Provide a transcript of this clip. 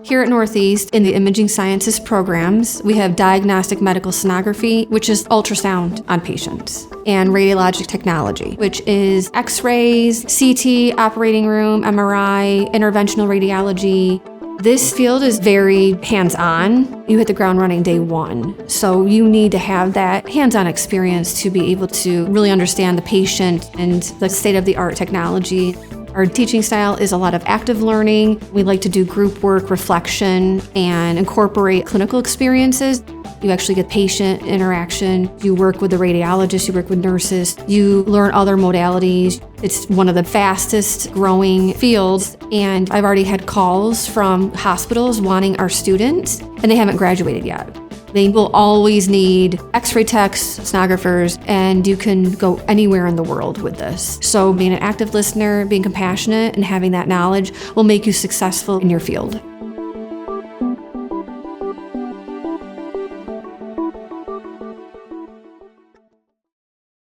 Here at Northeast, in the Imaging Sciences programs, we have Diagnostic Medical Sonography, which is ultrasound on patients, and Radiologic technology, which is X-rays, CT, operating room, MRI, interventional radiology. This field is very hands-on. You hit the ground running day one. So you need to have that hands-on experience to be able to really understand the patient and the state-of-the-art technology. Our teaching style is a lot of active learning. We like to do group work, reflection, and incorporate clinical experiences. You actually get patient interaction. You work with the radiologist, you work with nurses, you learn other modalities. It's one of the fastest growing fields, and I've already had calls from hospitals wanting our students, and they haven't graduated yet. They will always need X-ray techs, sonographers, and you can go anywhere in the world with this. So being an active listener, being compassionate, and having that knowledge will make you successful in your field.